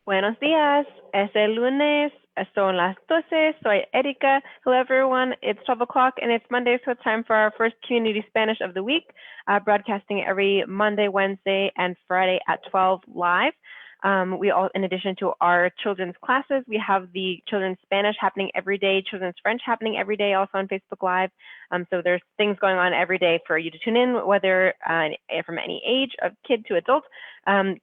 Buenos días, es el lunes, son las 12, soy Erika. Hello everyone, it's 12 o'clock and it's Monday, so it's time for our first Community Spanish of the week, broadcasting every Monday, Wednesday, and Friday at 12 live. In addition to our children's classes, we have the children's Spanish happening every day, children's French happening every day, also on Facebook Live. So there's things going on every day for you to tune in, whether from any age of kid to adult.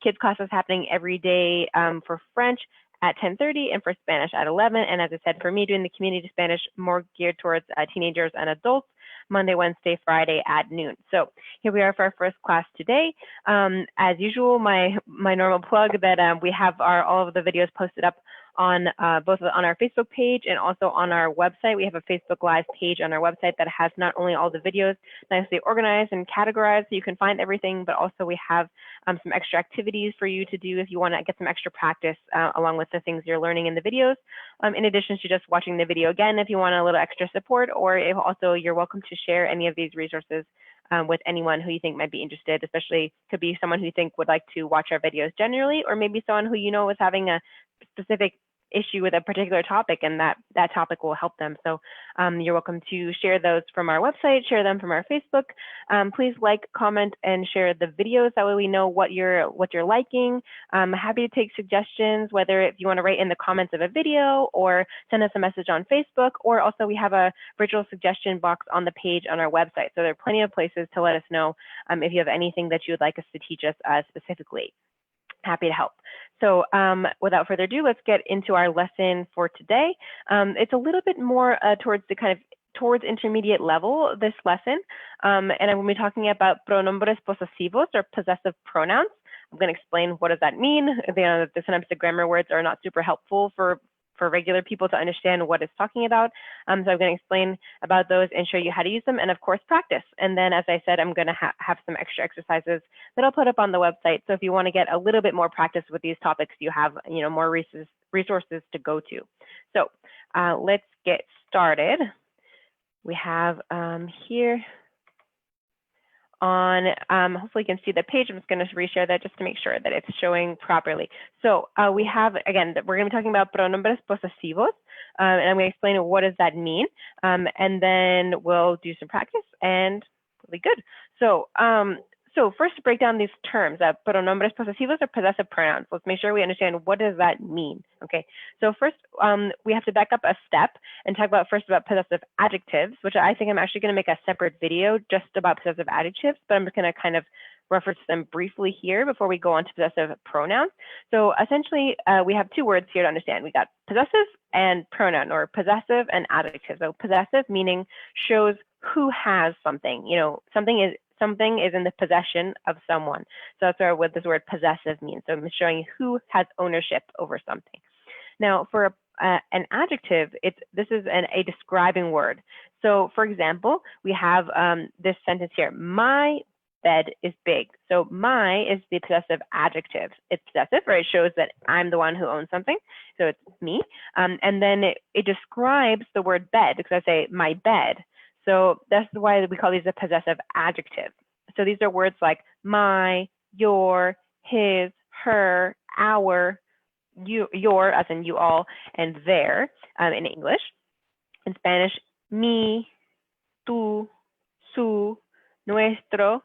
Kids classes happening every day for French at 10:30 and for Spanish at 11. And as I said, for me, doing the community Spanish more geared towards teenagers and adults, Monday, Wednesday, Friday at noon. So here we are for our first class today. As usual, my normal plug that we have all of the videos posted up on both on our Facebook page and also on our website. We have a Facebook Live page on our website that has not only all the videos nicely organized and categorized so you can find everything, but also we have some extra activities for you to do if you want to get some extra practice along with the things you're learning in the videos. In addition to just watching the video again, if you want a little extra support, or if also you're welcome to share any of these resources with anyone who you think might be interested, especially could be someone who you think would like to watch our videos generally, or maybe someone who you know is having a specific issue with a particular topic and that topic will help them. So you're welcome to share those from our website, share them from our Facebook. Please like, comment, and share the videos. That way we know what you're liking. I'm happy to take suggestions, whether if you want to write in the comments of a video or send us a message on Facebook, or also we have a virtual suggestion box on the page on our website. So there are plenty of places to let us know if you have anything that you would like us to teach us specifically. Happy to help. So without further ado, let's get into our lesson for today. It's a little bit more towards intermediate level, this lesson. And I'm going to be talking about pronombres posesivos, or possessive pronouns. I'm going to explain what does that mean. Sometimes the grammar words are not super helpful for regular people to understand what it's talking about. So I'm going to explain about those and show you how to use them, and of course practice. And then, as I said, I'm going to have some extra exercises that I'll put up on the website. So if you want to get a little bit more practice with these topics, you have more resources to go to. So let's get started. We have here on, hopefully you can see the page. I'm just going to reshare that just to make sure that it's showing properly. So we have, again, we're going to be talking about pronombres posesivos, and I'm going to explain what does that mean, and then we'll do some practice and we'll be good. So first to break down these terms, pronombres posesivos or possessive pronouns. Let's make sure we understand what does that mean. Okay, so first we have to back up a step and talk about possessive adjectives, which I think I'm actually going to make a separate video just about possessive adjectives, but I'm just going to kind of reference them briefly here before we go on to possessive pronouns. So essentially, we have two words here to understand. We got possessive and pronoun, or possessive and adjective. So possessive meaning shows who has something. Something is in the possession of someone. So that's what this word possessive means. So I'm showing who has ownership over something. Now, for an adjective, this is a describing word. So, for example, we have this sentence here: my bed is big. So my is the possessive adjective. It's possessive, right? It shows that I'm the one who owns something. So it's me. And then it describes the word bed, because I say my bed. So that's why we call these a possessive adjective. So these are words like my, your, his, her, our, your, as in you all, and their in English. In Spanish, mi, tu, su, nuestro,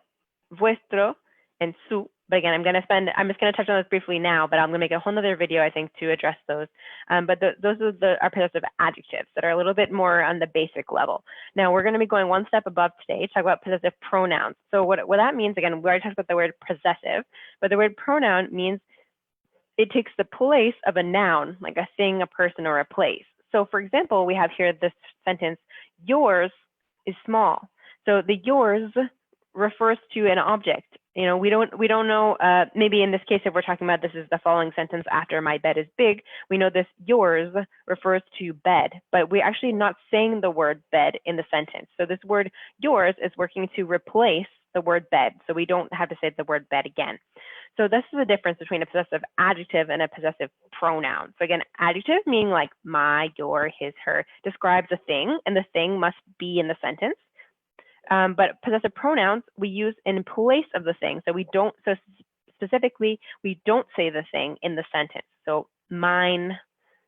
vuestro, and su. But again, I'm just going to touch on this briefly now, but I'm going to make a whole nother video, I think, to address those. But those are our possessive adjectives that are a little bit more on the basic level. Now, we're going to be going one step above today to talk about possessive pronouns. So what that means, again, we already talked about the word possessive, but the word pronoun means it takes the place of a noun, like a thing, a person, or a place. So for example, we have here this sentence: yours is small. So the yours refers to an object. We don't know, maybe in this case, if we're talking about this is the following sentence after my bed is big, we know this yours refers to bed, but we're actually not saying the word bed in the sentence. So this word yours is working to replace the word bed. So we don't have to say the word bed again. So this is the difference between a possessive adjective and a possessive pronoun. So again, adjective meaning like my, your, his, her, describes a thing, and the thing must be in the sentence. But possessive pronouns we use in place of the thing. So we don't specifically, we don't say the thing in the sentence. So mine,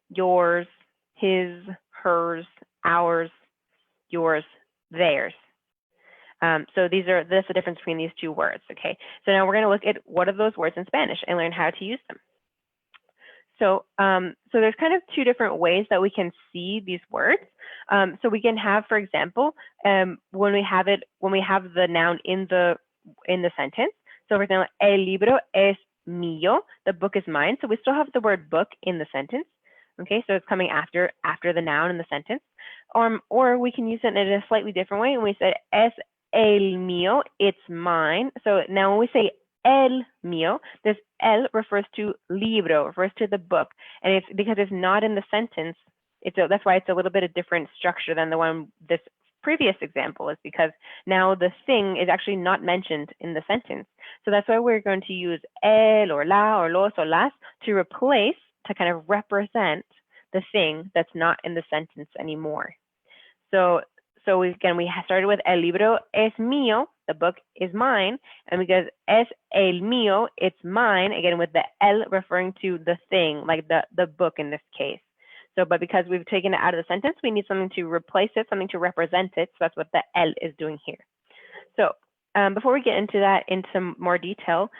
yours, his, hers, ours, yours, theirs. So that's the difference between these two words, okay? So now we're going to look at what are those words in Spanish and learn how to use them. So, so there's kind of two different ways that we can see these words. So we can have, for example, when we have the noun in the sentence. So for example, el libro es mío, the book is mine. So we still have the word book in the sentence. Okay, so it's coming after the noun in the sentence. Or we can use it in a slightly different way, and we said es el mío, it's mine. So now when we say el mío, this el refers to libro, refers to the book, and it's because it's not in the sentence. That's why it's a little bit of different structure than the one this previous example is, because now the thing is actually not mentioned in the sentence. So that's why we're going to use el or la or los or las to replace, to kind of represent the thing that's not in the sentence anymore. So we started with el libro es mío, the book is mine, and because es el mío, it's mine, again with the el referring to the thing, like the book in this case. So, but because we've taken it out of the sentence, we need something to replace it, something to represent it. So that's what the el is doing here. So before we get into that in some more detail,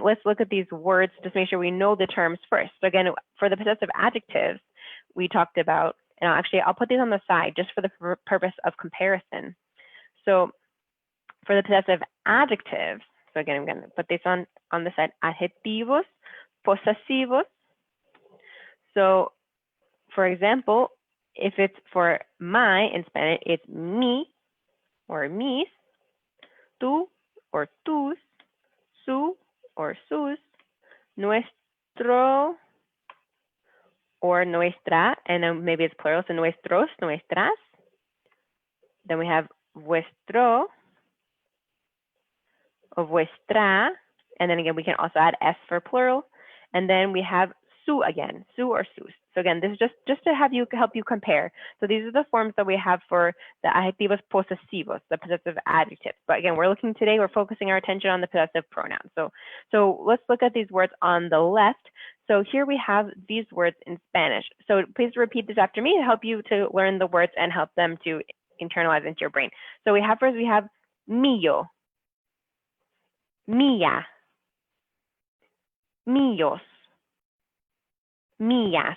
let's look at these words just to make sure we know the terms first. So again, for the possessive adjectives, we talked about, and I'll put these on the side just for the purpose of comparison. So for the possessive adjectives, so again, I'm going to put this on the side, adjetivos, posesivos. So for example, if it's for my in Spanish, it's mi or mis, tú or tus, su or sus, nuestro or nuestra, and then maybe it's plural, so nuestros, nuestras. Then we have vuestro or vuestra, and then again, we can also add s for plural. And then we have su again, su or sus. So again, this is just to help you compare. So these are the forms that we have for the adjetivos posesivos, the possessive adjectives. But again, we're focusing our attention on the possessive pronouns. So let's look at these words on the left. So here we have these words in Spanish. So please repeat this after me to help you to learn the words and help them to internalize into your brain. So we have mío, mía, míos, mías.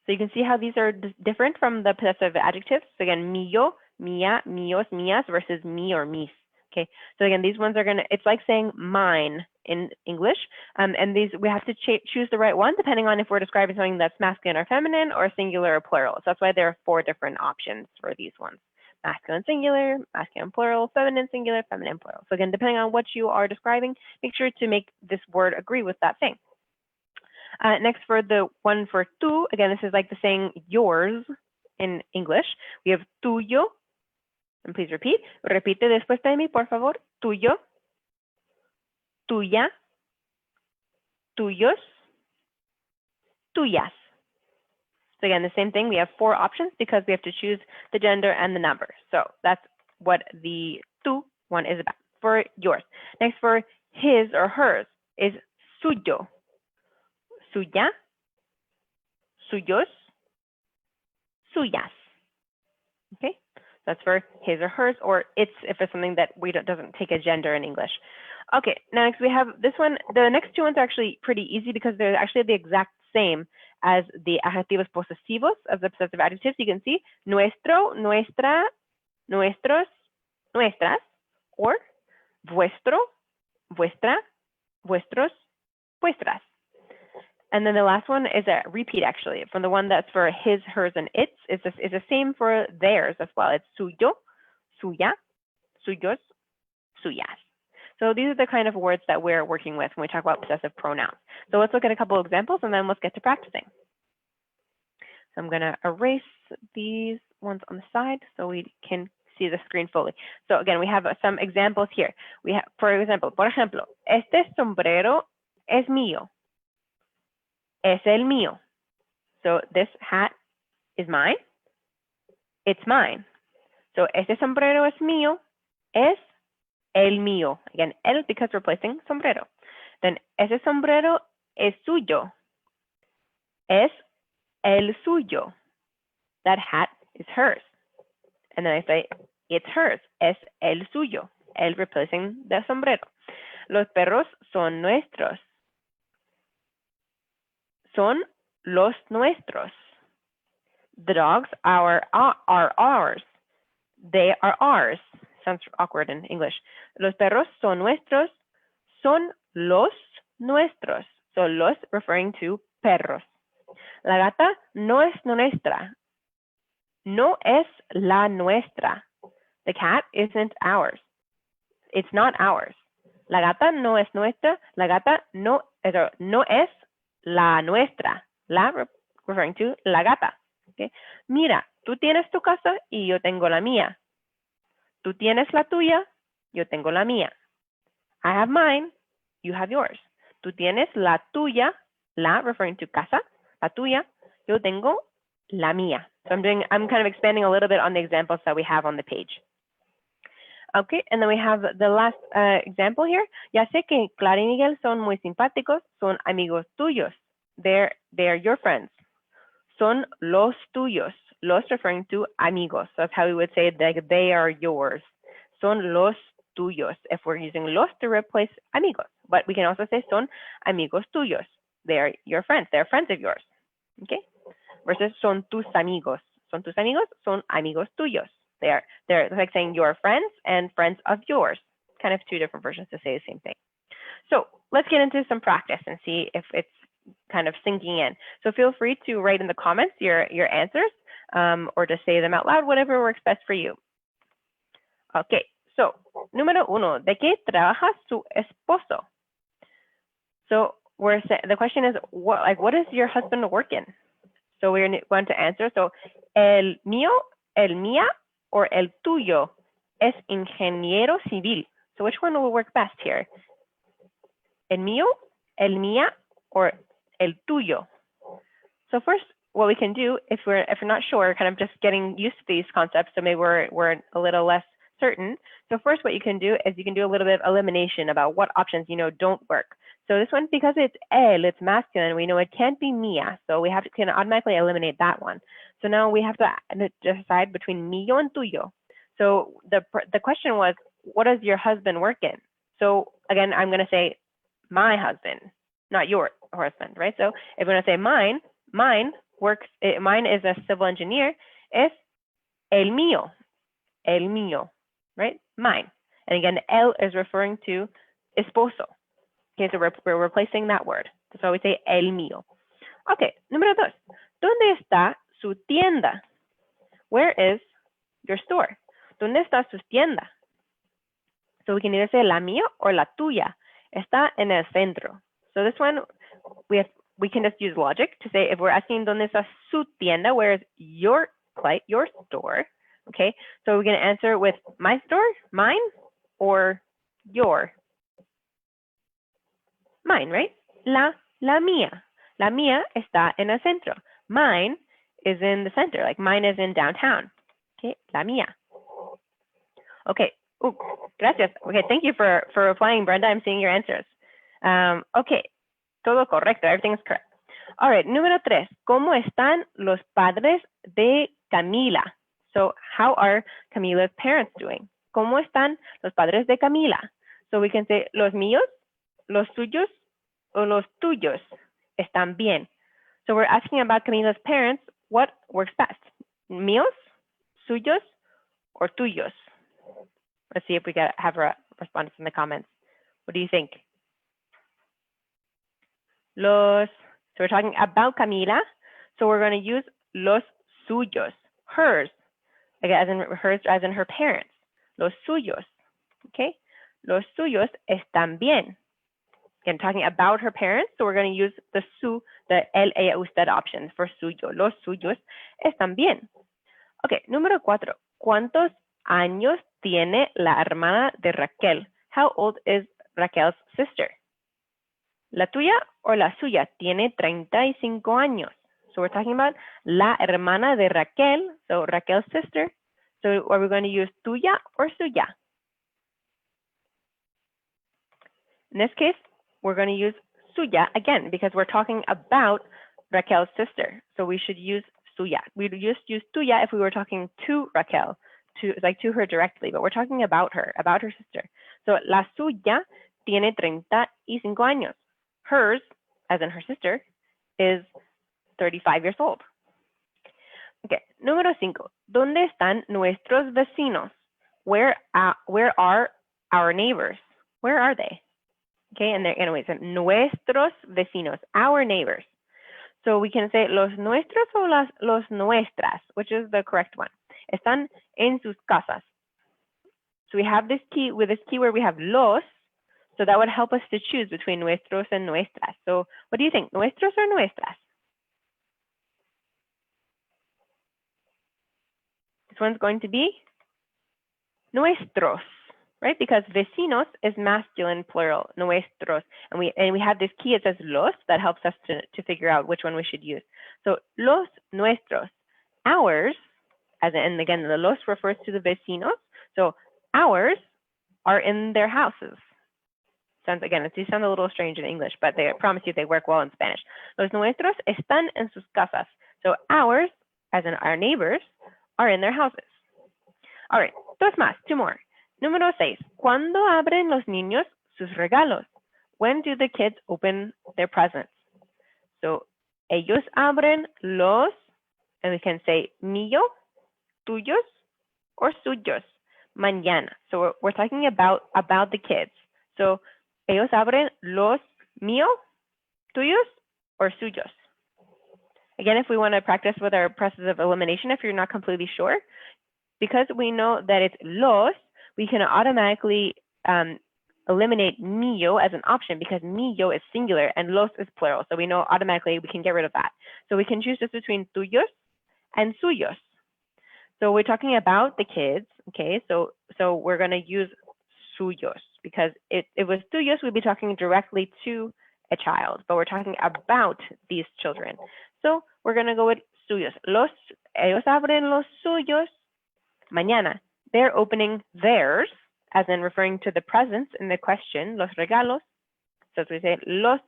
So you can see how these are different from the possessive adjectives. So again, mío, mía, míos, mías versus mi or mis. Okay, so again, these ones it's like saying mine in English. And we have to choose the right one depending on if we're describing something that's masculine or feminine or singular or plural. So that's why there are 4 different options for these ones. Masculine singular, masculine plural, feminine singular, feminine plural. So again, depending on what you are describing, make sure to make this word agree with that thing. Next, for the one for tú, again, this is like the saying yours in English. We have tuyo, and please repeat. Repite después de mí, por favor. Tuyo, tuya, tuyos, tuyas. So again, the same thing. We have 4 options because we have to choose the gender and the number. So that's what the tú one is about for yours. Next, for his or hers is suyo, suya, suyos, suyas. Okay, that's for his or hers, or it's if it's something that doesn't take a gender in English. Okay, next we have this one. The next 2 ones are actually pretty easy because they're actually the exact same as the adjetivos posesivos of the possessive adjectives. You can see nuestro, nuestra, nuestros, nuestras, or vuestro, vuestra, vuestros, vuestras. And then the last one is a repeat, actually, from the one that's for his, hers, and its. It's the same for theirs as well. It's suyo, suya, suyos, suyas. So these are the kind of words that we're working with when we talk about possessive pronouns. So let's look at a couple of examples, and then let's get to practicing. So I'm going to erase these ones on the side so we can see the screen fully. So again, we have some examples here. We have, por ejemplo, este sombrero es mío. Es el mío. So this hat is mine. It's mine. So este sombrero es mío. Es el mío. Again, el because we're replacing sombrero. Then ese sombrero es suyo. Es el suyo. That hat is hers. And then I say, it's hers. Es el suyo. El replacing the sombrero. Los perros son nuestros. Son los nuestros. The dogs are ours. They are ours. Sounds awkward in English. Los perros son nuestros. Son los nuestros. So los referring to perros. La gata no es nuestra. No es la nuestra. The cat isn't ours. It's not ours. La gata no es nuestra. La gata no es la nuestra. La referring to la gata. Okay. Mira, tú tienes tu casa y yo tengo la mía. Tú tienes la tuya, yo tengo la mía. I have mine, you have yours. Tú tienes la tuya, la referring to casa, la tuya, yo tengo la mía. So I'm kind of expanding a little bit on the examples that we have on the page. Okay, and then we have the last example here. Ya sé que Clara y Miguel son muy simpáticos, son amigos tuyos. They're your friends. Son los tuyos. Los referring to amigos. So that's how we would say that they are yours. Son los tuyos. If we're using los to replace amigos. But we can also say son amigos tuyos. They are your friends. They're friends of yours. Okay? Versus son tus amigos. Son tus amigos, son amigos tuyos. They're like saying your friends and friends of yours. Kind of two different versions to say the same thing. So let's get into some practice and see if it's kind of sinking in. So feel free to write in the comments your answers or to say them out loud, whatever works best for you. Okay, so número uno, ¿de qué trabaja su esposo? So the question is, what does your husband work in? So we're going to answer. So el mío, el mía, or el tuyo es ingeniero civil. So which one will work best here? El mío, el mía, or el tuyo? So first, what we can do, if we're not sure, kind of just getting used to these concepts, so maybe we're a little less certain. So first, what you can do is you can do a little bit of elimination about what options don't work. So this one, because it's el, it's masculine, we know it can't be mía, so we can automatically eliminate that one. So now we have to decide between mío and tuyo. So the question was, what does your husband work in? So again, I'm going to say my husband, not your husband, right? So if we're going to say mine is a civil engineer, es el mío, right? Mine. And again, el is referring to esposo. Okay, so we're replacing that word. So we say el mío. Okay, número dos. ¿Dónde está su tienda? Where is your store? ¿Dónde está su tienda? So we can either say la mía or la tuya. Está en el centro. So this one, we can just use logic to say if we're asking ¿dónde está su tienda? Where is your store? Okay, so we're going to answer with my store, mine, or your. Mine, right? La mía. La mía está en el centro. Mine is in the center, like mine is in downtown. Okay, la mía. Okay, gracias. Okay, thank you for replying, Brenda. I'm seeing your answers. Okay, todo correcto, everything is correct. All right, número tres. ¿Cómo están los padres de Camila? So how are Camila's parents doing? ¿Cómo están los padres de Camila? So we can say los míos, los suyos, o los tuyos están bien. So we're asking about Camila's parents, what works best? Míos, suyos, or tuyos? Let's see if we have a response in the comments. What do you think? So we're talking about Camila. So we're going to use los suyos, hers, like as in hers as in her parents. Los suyos, okay? Los suyos están bien. Again, talking about her parents, so we're going to use the el, ella, usted options for suyo. Los suyos están bien. Okay, número cuatro. ¿Cuántos años tiene la hermana de Raquel? How old is Raquel's sister? ¿La tuya o la suya? Tiene 35 años. So we're talking about la hermana de Raquel, so Raquel's sister. So are we going to use tuya or suya? In this case, we're going to use suya again because we're talking about Raquel's sister. So we should use suya. We'd just use tuya if we were talking to Raquel, to her directly, but we're talking about her sister. So la suya tiene 35 años. Hers, as in her sister, is 35 years old. Okay, número 5. ¿Dónde están nuestros vecinos? Where are our neighbors? Where are they? Okay, and they're anyways, nuestros vecinos, our neighbors. So we can say los nuestros o los nuestras, which is the correct one. Están en sus casas. So we have this key, with this keyword we have los, so that would help us to choose between nuestros and nuestras. So what do you think, nuestros or nuestras? This one's going to be nuestros, right? Because vecinos is masculine plural, nuestros. And we have this key, it says los, that helps us to figure out which one we should use. So los nuestros, ours, and again, the los refers to the vecinos. So ours are in their houses. These sound a little strange in English, but I promise you they work well in Spanish. Los nuestros están en sus casas. So ours, as in our neighbors, are in their houses. All right, dos más, 2 more. Número 6. ¿Cuándo abren los niños sus regalos? When do the kids open their presents? So ellos abren los, and we can say mío, tuyos, or suyos, mañana. So we're talking about the kids. So ellos abren los mío, tuyos, or suyos. Again, if we want to practice with our process of elimination, if you're not completely sure, because we know that it's los, we can automatically eliminate mío as an option because mío is singular and los is plural. So we know automatically we can get rid of that. So we can choose just between tuyos and suyos. So we're talking about the kids, okay? So we're going to use suyos because if it was tuyos, we'd be talking directly to a child, but we're talking about these children. So we're going to go with suyos. Ellos abren los suyos mañana. They're opening theirs, as in referring to the presents in the question, los regalos. So we say los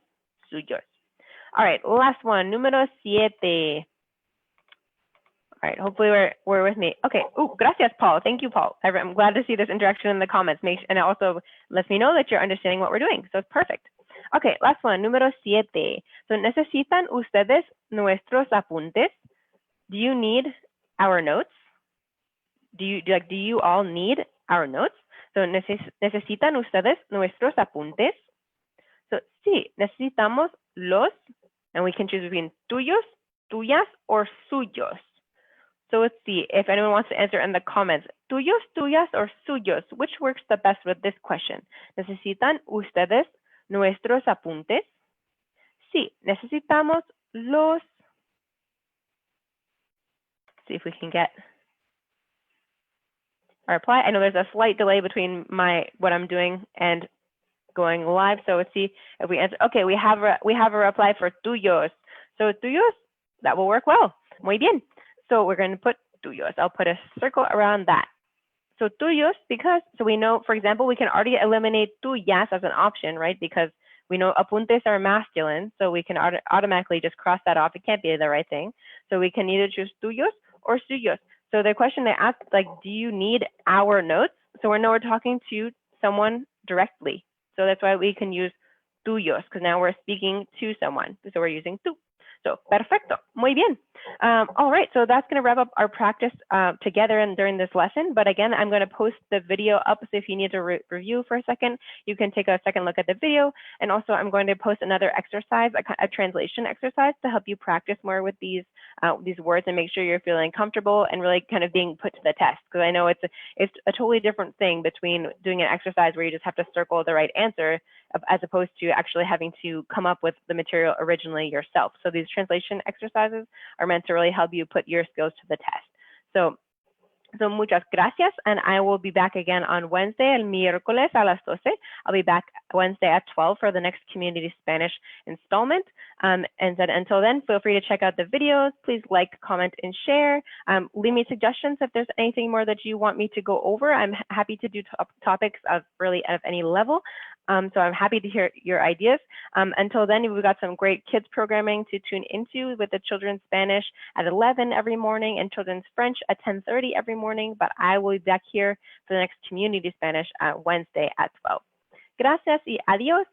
suyos. All right, last one, número 7. All right, hopefully we're with me. Okay, gracias, Paul. Thank you, Paul. I'm glad to see this interaction in the comments. And it also lets me know that you're understanding what we're doing. So it's perfect. Okay, last one, número 7. So ¿necesitan ustedes nuestros apuntes? Do you need our notes? Do you all need our notes? So ¿necesitan ustedes nuestros apuntes? So sí, necesitamos los, and we can choose between tuyos, tuyas, or suyos. So let's see if anyone wants to answer in the comments. Tuyos, tuyas, or suyos, which works the best with this question? ¿Necesitan ustedes nuestros apuntes? Sí, necesitamos los. Let's see if we can get our reply. I know there's a slight delay between what I'm doing and going live. So let's see if we answer. Okay, we have a reply for tuyos. So tuyos, that will work well. Muy bien. So we're going to put tuyos. I'll put a circle around that. So tuyos, so we know, for example, we can already eliminate tuyas as an option, right? Because we know apuntes are masculine, so we can automatically just cross that off. It can't be the right thing. So we can either choose tuyos or suyos. So the question they asked, like, do you need our notes? So we know we're talking to someone directly. So that's why we can use tuyos, because now we're speaking to someone. So we're using tú. So, perfecto, muy bien. All right, so that's going to wrap up our practice together and during this lesson. But again, I'm going to post the video up, so if you need to review for a second, you can take a second look at the video. And also, I'm going to post another exercise, a translation exercise, to help you practice more with these words and make sure you're feeling comfortable and really kind of being put to the test. Because I know it's a totally different thing between doing an exercise where you just have to circle the right answer, as opposed to actually having to come up with the material originally yourself. So these translation exercises are meant to really help you put your skills to the test. So muchas gracias, and I will be back again on Wednesday, el miércoles a las 12. I'll be back Wednesday at 12 for the next Community Spanish installment. And then until then, feel free to check out the videos. Please like, comment, and share. Leave me suggestions if there's anything more that you want me to go over. I'm happy to do topics of any level. So I'm happy to hear your ideas. Until then, we've got some great kids programming to tune into with the children's Spanish at 11 every morning and children's French at 10:30 every morning. But I will be back here for the next community Spanish Wednesday at 12. Gracias y adiós.